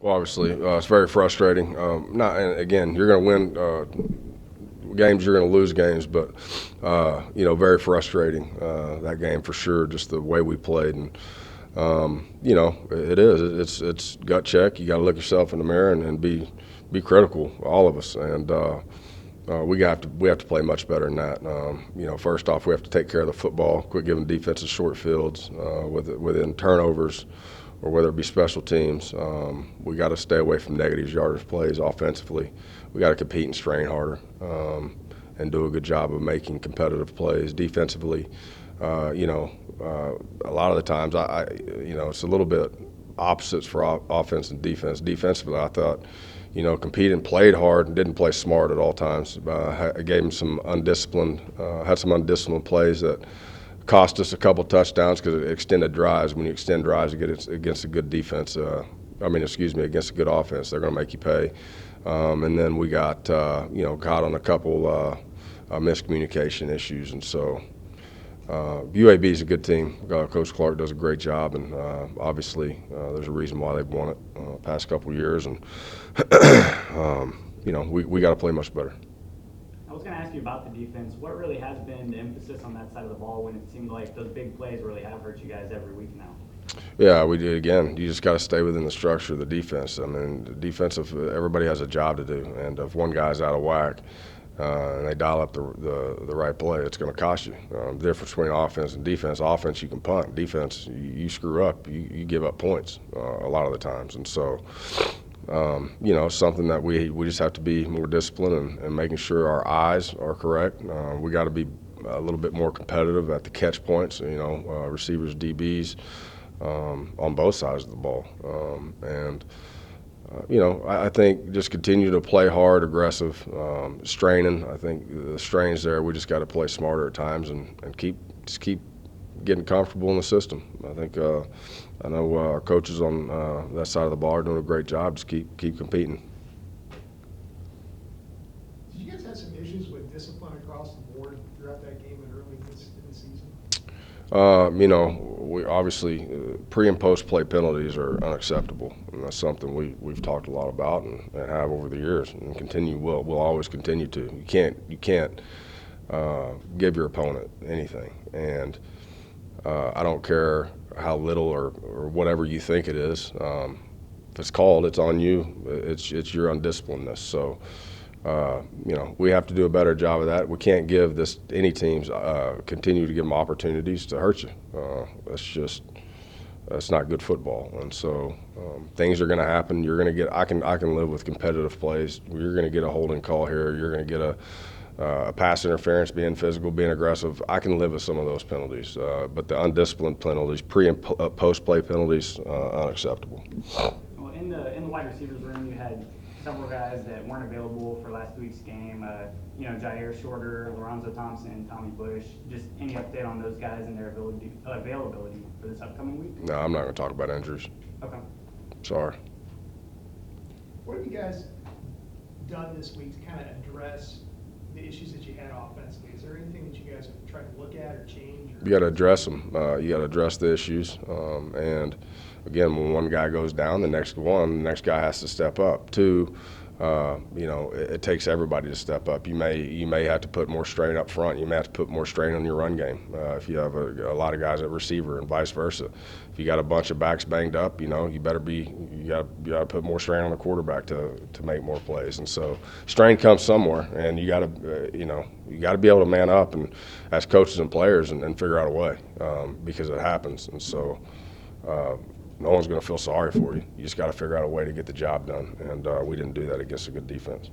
Well, obviously, it's very frustrating. Not and again, you're going to win games, you're going to lose games, but very frustrating that game for sure. Just the way we played, and it is. It's gut check. You got to look yourself in the mirror and be critical, all of us, and we have to play much better than that. First off, we have to take care of the football, quit giving defenses short fields within turnovers, or whether it be special teams. We got to stay away from negative yardage plays offensively. We got to compete and strain harder, and do a good job of making competitive plays defensively. A lot of the times, it's a little bit opposites for offense and defense. Defensively, I thought, competed and played hard and didn't play smart at all times. I gave them some undisciplined, had some undisciplined plays that cost us a couple touchdowns because it extended drives. When you extend drives against a good defense, against a good offense, they're going to make you pay. And then we got, caught on a couple miscommunication issues, and so. UAB is a good team. Coach Clark does a great job, and obviously there's a reason why they've won it past couple of years, and we got to play much better. I was going to ask you about the defense. What really has been the emphasis on that side of the ball when it seemed like those big plays really have hurt you guys every week now? Yeah, we did. Again, you just got to stay within the structure of the defense. I mean, everybody has a job to do, and if one guy's out of whack, and they dial up the right play, it's going to cost you. The difference between offense and defense: offense you can punt, defense you screw up, you give up points a lot of the times, and so something that we just have to be more disciplined and making sure our eyes are correct. We got to be a little bit more competitive at the catch points. Receivers, DBs, on both sides of the ball, I think just continue to play hard, aggressive, straining. I think the strain's there. We just got to play smarter at times and keep getting comfortable in the system. I know our coaches on that side of the ball are doing a great job. Just keep competing. Did you guys have some issues with discipline across the board throughout that game and early in the season? We obviously pre and post play penalties are unacceptable, and that's something we've talked a lot about and have over the years, and we'll always continue to. You can't give your opponent anything, and I don't care how little or whatever you think it is. If it's called, it's on you. It's your undisciplinedness. So. We have to do a better job of that. We can't give any teams continue to give them opportunities to hurt you. That's not good football. And so things are going to happen. You're going to get. I can live with competitive plays. You're going to get a holding call here. You're going to get a pass interference, being physical, being aggressive. I can live with some of those penalties, but the undisciplined penalties, pre and post play penalties, unacceptable. Well, in the wide receivers room, you had several guys that weren't available for last week's game. Jair Shorter, Lorenzo Thompson, Tommy Bush. Just any update on those guys and their availability for this upcoming week? No, I'm not going to talk about injuries. Okay. Sorry. What have you guys done this week to kind of address the issues that you had offensively? Is there anything that you guys have tried to look at or change? You got to address them. You got to address the issues. And again, when one guy goes down, the next guy has to step up. Two, it takes everybody to step up. You may have to put more strain up front. You may have to put more strain on your run game if you have a lot of guys at receiver, and vice versa. If you got a bunch of backs banged up, you got to put more strain on the quarterback to make more plays. And so strain comes somewhere, and you got to be able to man up and as coaches and players and figure out a way because it happens. And so. No one's going to feel sorry for you. You just got to figure out a way to get the job done, and we didn't do that against a good defense.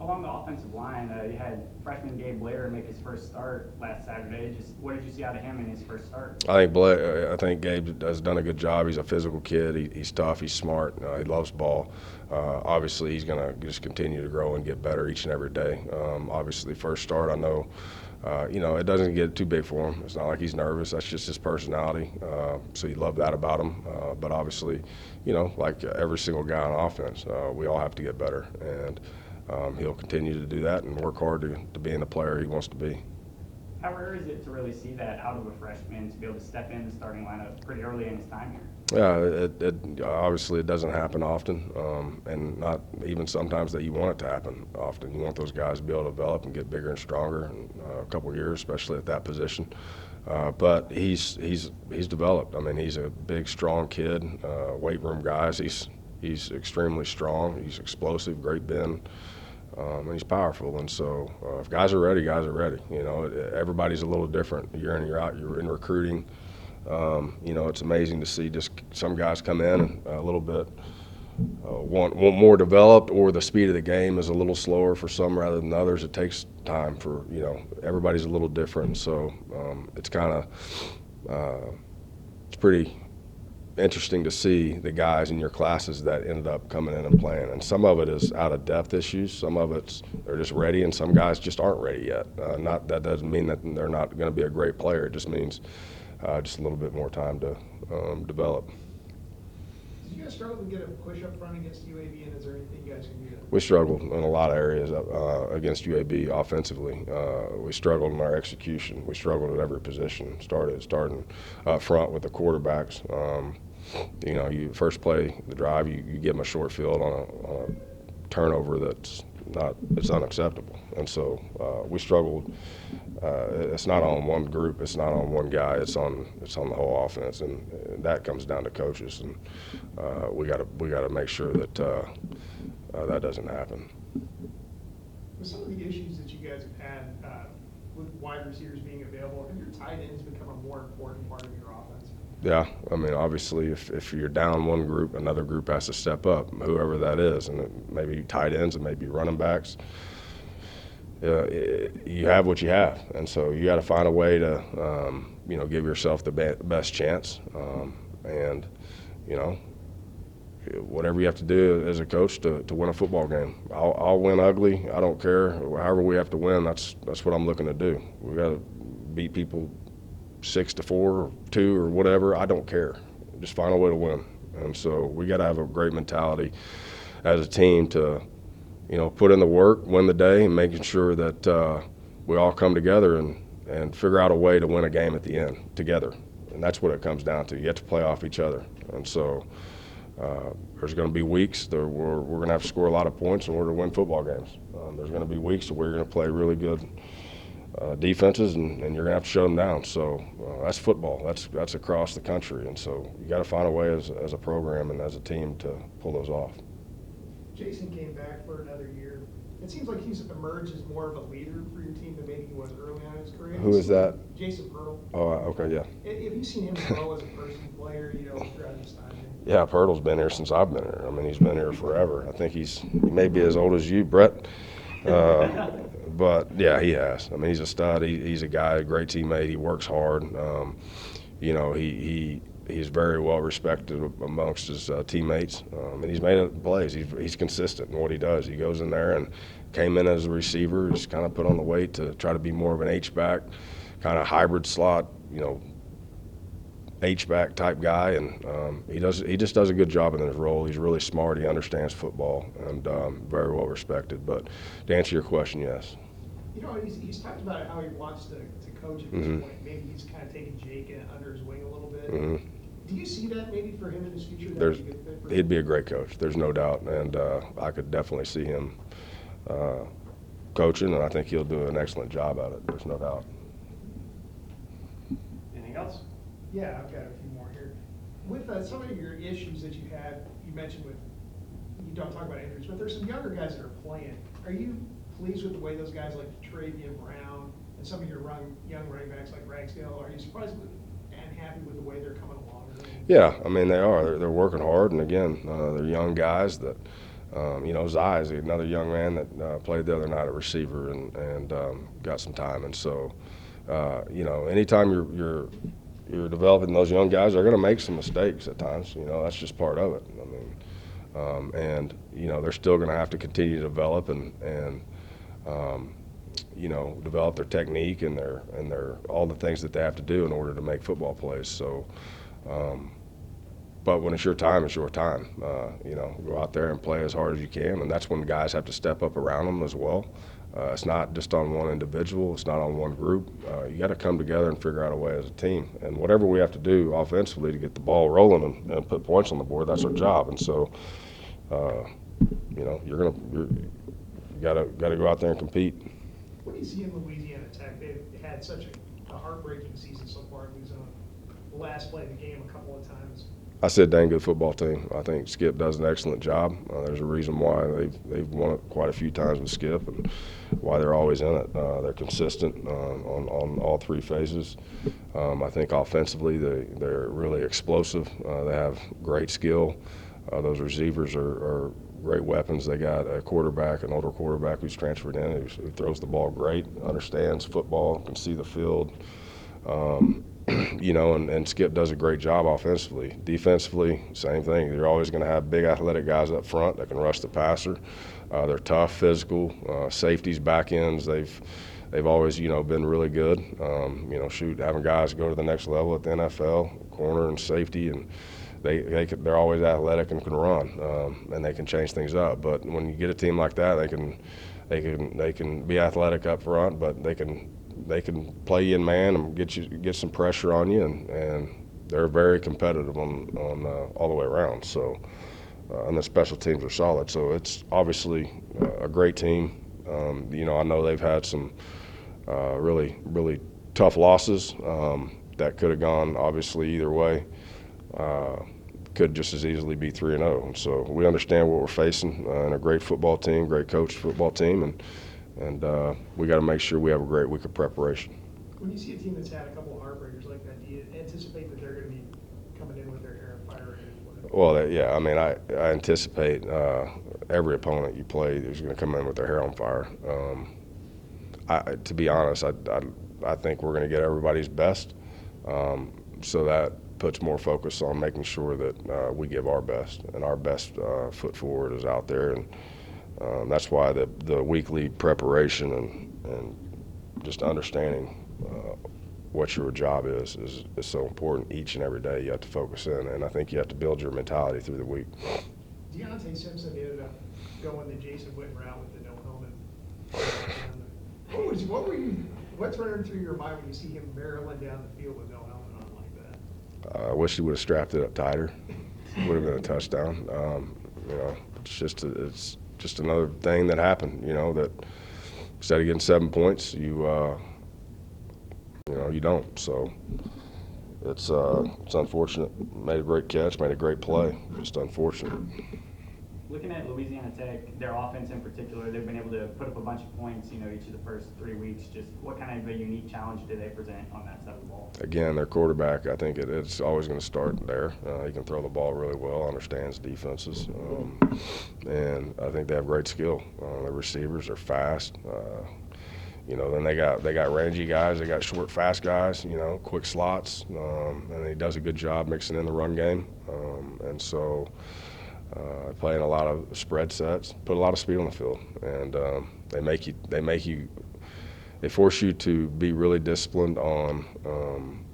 Along the offensive line, you had freshman Gabe Blair make his first start last Saturday. Just what did you see out of him in his first start? I think Gabe has done a good job. He's a physical kid. He's tough. He's smart. He loves ball. Obviously, he's going to just continue to grow and get better each and every day. Obviously, first start, I know. It doesn't get too big for him. It's not like he's nervous. That's just his personality. So you love that about him. But obviously, like every single guy on offense, we all have to get better. And he'll continue to do that and work hard to being the player he wants to be. How rare is it to really see that out of a freshman to be able to step in the starting lineup pretty early in his time here? Yeah, obviously it doesn't happen often, and not even sometimes that you want it to happen often. You want those guys to be able to develop and get bigger and stronger in a couple of years, especially at that position. But he's developed. I mean, he's a big, strong kid. Weight room guys. He's extremely strong. He's explosive, great bend, and he's powerful. And so, if guys are ready, guys are ready. You know, everybody's a little different year in, year out. You're in recruiting. You know, it's amazing to see just some guys come in and a little bit want more developed, or the speed of the game is a little slower for some rather than others. It takes time for, you know, everybody's a little different. So it's kind of it's pretty interesting to see the guys in your classes that ended up coming in and playing. And some of it is out of depth issues. Some of it's they're just ready, and some guys just aren't ready yet. Not that doesn't mean that they're not going to be a great player. It just means just a little bit more time to develop. Did you guys struggle to get a push up front against UAB, and is there anything you guys can do? We struggled in a lot of areas against UAB offensively. We struggled in our execution. We struggled at every position. Starting up front with the quarterbacks. You know, you first play the drive, you give them a short field on a turnover it's unacceptable. And so we struggled. It's not on one group. It's not on one guy. It's on the whole offense, and that comes down to coaches. And we got to make sure that that doesn't happen. With some of the issues that you guys have had with wide receivers being available, have your tight ends become a more important part of your offense? Yeah, I mean, obviously, if you're down one group, another group has to step up, whoever that is, and it may be tight ends, it may be running backs. You have what you have, and so you got to find a way to, you know, give yourself the best chance, and you know, whatever you have to do as a coach to win a football game. I'll win ugly. I don't care. However we have to win, that's what I'm looking to do. We got to beat people 6-4 or 2 or whatever. I don't care. Just find a way to win. And so we got to have a great mentality as a team to, you know, put in the work, win the day, and making sure that we all come together and figure out a way to win a game at the end together. And that's what it comes down to. You have to play off each other. And so there's going to be weeks that we're going to have to score a lot of points in order to win football games. There's going to be weeks where you're going to play really good defenses, and you're going to have to shut them down. So that's football. That's across the country. And so you got to find a way as a program and as a team to pull those off. Jason came back for another year. It seems like he's emerged as more of a leader for your team than maybe he was early on in his career. Who is that? Jason Pearl. Oh, okay, yeah. Have you seen him grow as a person, player, you know, throughout his time? Yeah, Pirtle's been here since I've been here. I mean, he's been here forever. I think he may be as old as you, Brett. But, yeah, he has. I mean, he's a stud. He's a guy, a great teammate. He works hard. You know, he's very well respected amongst his teammates. And he's made plays. He's consistent in what he does. He goes in there and came in as a receiver. He's kind of put on the weight to try to be more of an H-back, kind of hybrid slot, you know, H-back type guy, and he just does a good job in his role. He's really smart. He understands football, and very well respected. But to answer your question, yes. You know, he's talked about how he wants to coach at this point. Maybe he's kind of taking Jake under his wing a little bit. Do you see that maybe for him in his future? He'd be a great coach. There's no doubt, and I could definitely see him coaching, and I think he'll do an excellent job at it. There's no doubt. Anything else? Yeah, I've got a few more here. With some of your issues that you had, you mentioned you don't talk about injuries, but there's some younger guys that are playing. Are you pleased with the way those guys like Travian Brown and some of your young running backs like Ragsdale, are you surprised and happy with the way they're coming along? Yeah, I mean, they are. They're working hard, and again, they're young guys that, you know, Zai is another young man that played the other night at receiver and got some time. And so, you know, anytime you're developing those young guys, they're going to make some mistakes at times. You know, that's just part of it. I mean, and you know, they're still going to have to continue to develop and you know, develop their technique and their all the things that they have to do in order to make football plays. So, But when it's your time, it's your time. Go out there and play as hard as you can, and that's when guys have to step up around them as well. It's not just on one individual. It's not on one group. You got to come together and figure out a way as a team. And whatever we have to do offensively to get the ball rolling and put points on the board, that's our job. And so, you got to go out there and compete. What do you see in Louisiana Tech? They've had such a heartbreaking season so far, losing on the last play of the game a couple of times. I said dang good football team. I think Skip does an excellent job. There's a reason why they've won it quite a few times with Skip and why they're always in it. They're consistent on all three phases. I think offensively they're really explosive. They have great skill. Those receivers are great weapons. They got a quarterback, an older quarterback who's transferred in, who throws the ball great, understands football, can see the field. And Skip does a great job offensively. Defensively, same thing. You're always going to have big athletic guys up front that can rush the passer. They're tough, physical. Safeties, back ends, they've always, been really good. Having guys go to the next level at the NFL, corner and safety, and they're always athletic and can run, and they can change things up. But when you get a team like that, they can be athletic up front, but they can play you in man and get some pressure on you, and they're very competitive on all the way around. So, and the special teams are solid. So it's obviously a great team. I know they've had some really tough losses that could have gone obviously either way. Could just as easily be 3-0. So we understand what we're facing, and a great football team, great coached football team, and we got to make sure we have a great week of preparation. When you see a team that's had a couple of heartbreakers like that, do you anticipate that they're going to be coming in with their hair on fire? Well, yeah. I mean, I anticipate every opponent you play is going to come in with their hair on fire. To be honest, I think we're going to get everybody's best, so that puts more focus on making sure that we give our best, and our best foot forward is out there. And that's why the weekly preparation and just understanding what your job is so important. Each and every day you have to focus in, and I think you have to build your mentality through the week. Deontay Simpson ended up going the Jason Witten route with the no helmet. What's running through your mind when you see him barreling down the field with no helmet on like that? I wish he would have strapped it up tighter. Would have been a touchdown. It's just another thing that happened. That instead of getting 7 points, you don't. So it's unfortunate. Made a great catch, made a great play. Just unfortunate. Looking at Louisiana Tech, their offense in particular, they've been able to put up a bunch of points, each of the first 3 weeks. Just what kind of a unique challenge do they present on that side of the ball? Again, their quarterback, I think it's always going to start there. He can throw the ball really well, understands defenses, and I think they have great skill. Their receivers are fast. Then they got rangy guys, they got short, fast guys, quick slots, and he does a good job mixing in the run game, and so. Playing a lot of spread sets, put a lot of speed on the field, and they force you to be really disciplined on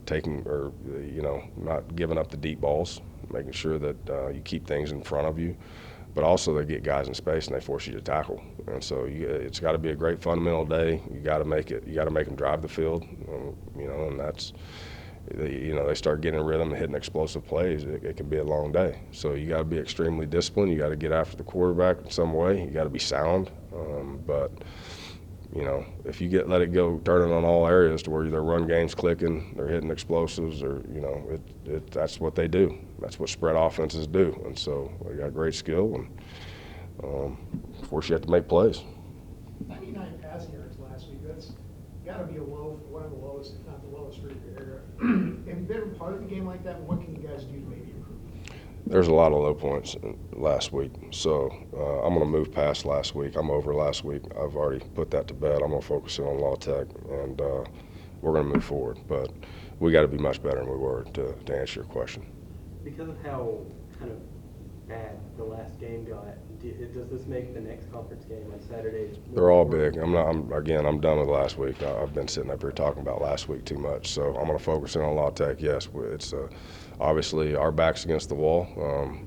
taking or not giving up the deep balls, making sure that you keep things in front of you, but also they get guys in space and they force you to tackle, and so it's got to be a great fundamental day. You got to make them drive the field, and that's. They start getting rhythm and hitting explosive plays, it can be a long day. So you got to be extremely disciplined. You got to get after the quarterback in some way. You got to be sound. But if you let it go, turn it on all areas to where their run game's clicking, they're hitting explosives, or that's what they do. That's what spread offenses do. And so they got great skill, and force you have to make plays. 99 passing yards last week. That's got to be one of the lowest, if not the lowest for your area. Have you been part of a game like that? And what can you guys do to maybe improve? There's a lot of low points last week, so I'm going to move past last week. I'm over last week. I've already put that to bed. I'm going to focus in on Law Tech, and we're going to move forward. But we got to be much better than we were to answer your question. Because of how kind of bad the last game got, does this make the next conference game on Saturday? They're all big. I'm done with last week. I've been sitting up here talking about last week too much. So I'm going to focus in on La Tech. Yes, it's obviously our back's against the wall,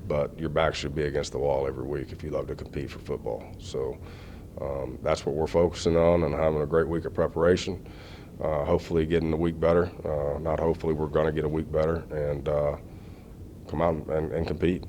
but your back should be against the wall every week if you love to compete for football. So that's what we're focusing on and having a great week of preparation. Hopefully getting the week better. Not hopefully, we're going to get a week better and come out and compete.